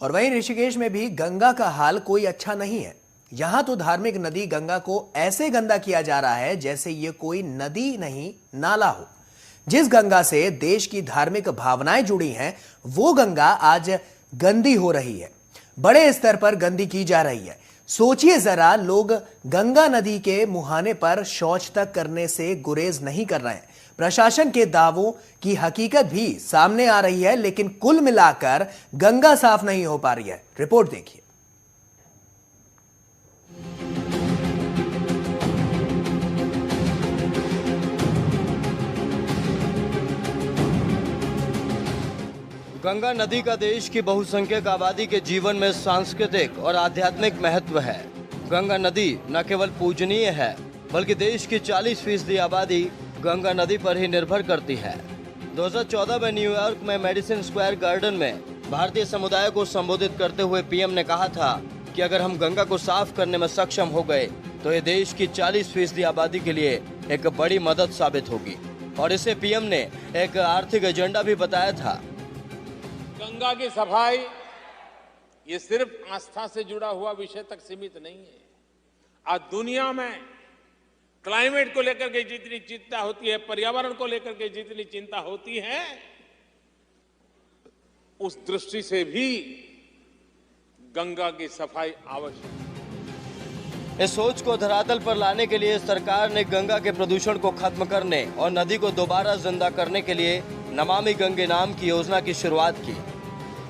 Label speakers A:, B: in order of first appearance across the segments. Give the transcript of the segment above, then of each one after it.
A: और वहीं ऋषिकेश में भी गंगा का हाल कोई अच्छा नहीं है। यहां तो धार्मिक नदी गंगा को ऐसे गंदा किया जा रहा है जैसे ये कोई नदी नहीं नाला हो। जिस गंगा से देश की धार्मिक भावनाएं जुड़ी हैं, वो गंगा आज गंदी हो रही है, बड़े स्तर पर गंदी की जा रही है। सोचिए जरा, लोग गंगा नदी के मुहाने पर शौच तक करने से गुरेज नहीं कर रहे हैं। प्रशासन के दावों की हकीकत भी सामने आ रही है, लेकिन कुल मिलाकर गंगा साफ नहीं हो पा रही है। रिपोर्ट देखिए।
B: गंगा नदी का देश की बहुसंख्यक आबादी के जीवन में सांस्कृतिक और आध्यात्मिक महत्व है। गंगा नदी न केवल पूजनीय है, बल्कि देश की 40% आबादी गंगा नदी पर ही निर्भर करती है। 2014 में न्यूयॉर्क में मेडिसन स्क्वायर गार्डन में भारतीय समुदाय को संबोधित करते हुए पीएम ने कहा था कि अगर हम गंगा को साफ करने में सक्षम हो गए तो ये देश की 40% आबादी के लिए एक बड़ी मदद साबित होगी। और इसे पीएम ने एक आर्थिक एजेंडा भी बताया था।
C: गंगा की सफाई ये सिर्फ आस्था से जुड़ा हुआ विषय तक सीमित नहीं है। आज दुनिया में क्लाइमेट को लेकर के जितनी चिंता होती है, पर्यावरण को लेकर के जितनी चिंता होती है, उस दृष्टि से भी गंगा की सफाई आवश्यक है।
B: इस सोच को धरातल पर लाने के लिए सरकार ने गंगा के प्रदूषण को खत्म करने और नदी को दोबारा जिंदा करने के लिए नमामि गंगे नाम की योजना की शुरुआत की।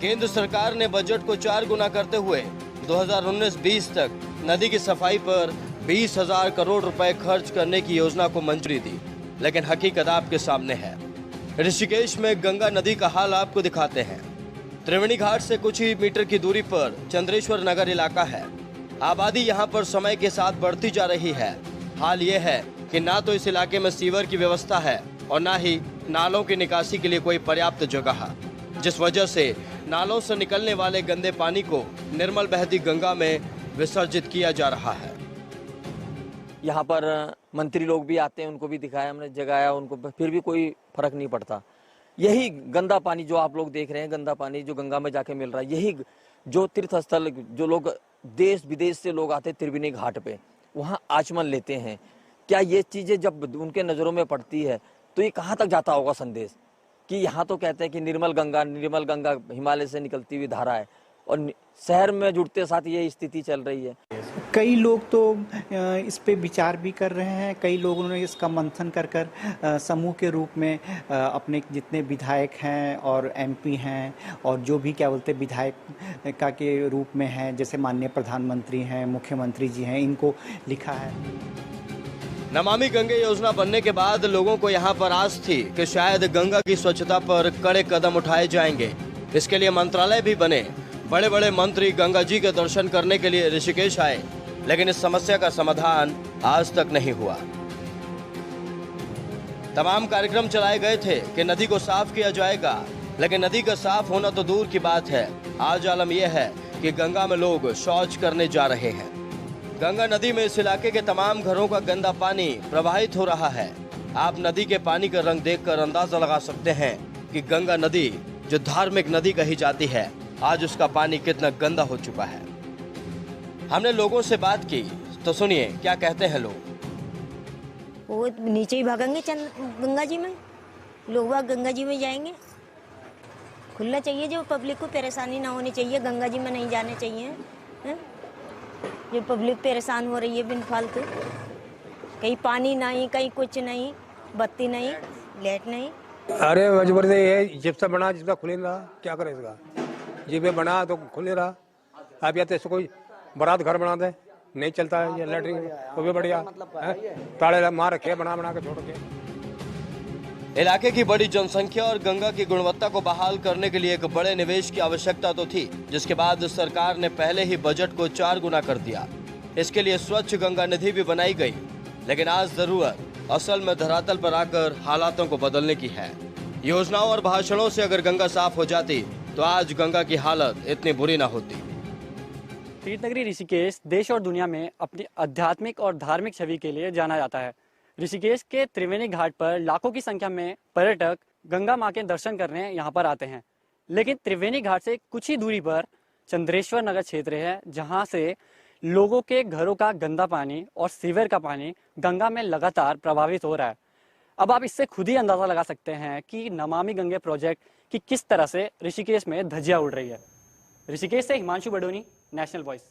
B: केंद्र सरकार ने बजट को 4 गुना करते हुए 2019-20 तक नदी की सफाई पर 20,000 करोड़ रुपए खर्च करने की योजना को मंजूरी दी। लेकिन हकीकत आपके सामने है। ऋषिकेश में गंगा नदी का हाल आपको दिखाते हैं। त्रिवेणी घाट से कुछ ही मीटर की दूरी पर चंद्रेश्वर नगर इलाका है। आबादी यहाँ पर समय के साथ बढ़ती जा रही है। हाल ये है कि ना तो इस इलाके में सीवर की व्यवस्था है और ना ही नालों की निकासी के लिए कोई पर्याप्त जगह, जिस वजह से नालों से निकलने वाले गंदे पानी को निर्मल बहती गंगा में विसर्जित किया जा रहा है।
D: यहाँ पर मंत्री लोग भी आते हैं, उनको भी दिखाया, हमने जगाया उनको, फिर भी कोई फर्क नहीं पड़ता। यही गंदा पानी जो आप लोग देख रहे हैं, गंदा पानी जो गंगा में जाके मिल रहा है, यही जो तीर्थ स्थल, जो लोग देश विदेश से लोग आते हैं त्रिवेणी घाट पे, वहाँ आचमन लेते हैं। क्या ये चीजें जब उनके नजरों में पड़ती है तो ये कहाँ तक जाता होगा संदेश कि यहाँ तो कहते हैं कि निर्मल गंगा हिमालय से निकलती हुई धारा है, और शहर में जुड़ते साथ ये स्थिति चल रही है।
E: कई लोग तो इस पे विचार भी कर रहे हैं। कई लोगों ने इसका मंथन कर समूह के रूप में अपने जितने विधायक हैं और एमपी हैं और जो भी क्या बोलते विधायक का के रूप में हैं, जैसे माननीय प्रधानमंत्री हैं, मुख्यमंत्री जी हैं, इनको लिखा है।
B: नमामि गंगे योजना बनने के बाद लोगों को यहाँ पर आस थी कि शायद गंगा की स्वच्छता पर कड़े कदम उठाए जाएंगे। इसके लिए मंत्रालय भी बने। बड़े बड़े मंत्री गंगा जी के दर्शन करने के लिए ऋषिकेश आए, लेकिन इस समस्या का समाधान आज तक नहीं हुआ। तमाम कार्यक्रम चलाए गए थे कि नदी को साफ किया जाएगा, लेकिन नदी का साफ होना तो दूर की बात है। आज आलम यह है कि गंगा में लोग शौच करने जा रहे हैं। गंगा नदी में इस इलाके के तमाम घरों का गंदा पानी प्रवाहित हो रहा है। आप नदी के पानी का रंग देखकर अंदाजा लगा सकते हैं कि गंगा नदी, जो धार्मिक नदी कही जाती है, आज उसका पानी कितना गंदा हो चुका है। हमने लोगों से बात की तो सुनिए क्या कहते हैं लोग।
F: वो नीचे ही भागेंगे गंगा जी में, लोग वहाँ गंगा जी में जाएंगे। खुला चाहिए, जो पब्लिक को परेशानी ना होनी चाहिए, गंगा जी में नहीं जाने चाहिए है? जो पब्लिक परेशान हो रही है बिन फालतू, कहीं पानी नहीं, कहीं कुछ नहीं, बत्ती नहीं, लाइट नहीं।
G: अरे मजबूरी है, जिसका बना जिसका खुले रहा, क्या करे इसका, जिसमें बना तो खुले रहा। आप या तो इसको कोई बारात घर बना दे, नहीं चलता है ये लैटरिन, वो भी बढ़िया ताले मार रखे, बना के छोड़ के।
B: इलाके की बड़ी जनसंख्या और गंगा की गुणवत्ता को बहाल करने के लिए एक बड़े निवेश की आवश्यकता तो थी, जिसके बाद सरकार ने पहले ही बजट को 4 गुना कर दिया। इसके लिए स्वच्छ गंगा निधि भी बनाई गई, लेकिन आज जरूरत असल में धरातल पर आकर हालातों को बदलने की है। योजनाओं और भाषणों से अगर गंगा साफ हो जाती तो आज गंगा की हालत इतनी बुरी ना होती।
H: तीर्थनगरी ऋषिकेश देश और दुनिया में अपनी आध्यात्मिक और धार्मिक छवि के लिए जाना जाता है। ऋषिकेश के त्रिवेणी घाट पर लाखों की संख्या में पर्यटक गंगा मां के दर्शन करने यहाँ पर आते हैं, लेकिन त्रिवेणी घाट से कुछ ही दूरी पर चंद्रेश्वर नगर क्षेत्र है, जहां से लोगों के घरों का गंदा पानी और सीवर का पानी गंगा में लगातार प्रभावित हो रहा है। अब आप इससे खुद ही अंदाजा लगा सकते हैं कि नमामि गंगे प्रोजेक्ट की किस तरह से ऋषिकेश में धज्जियां उड़ रही है। ऋषिकेश से हिमांशु बडोनी, नेशनल वॉइस।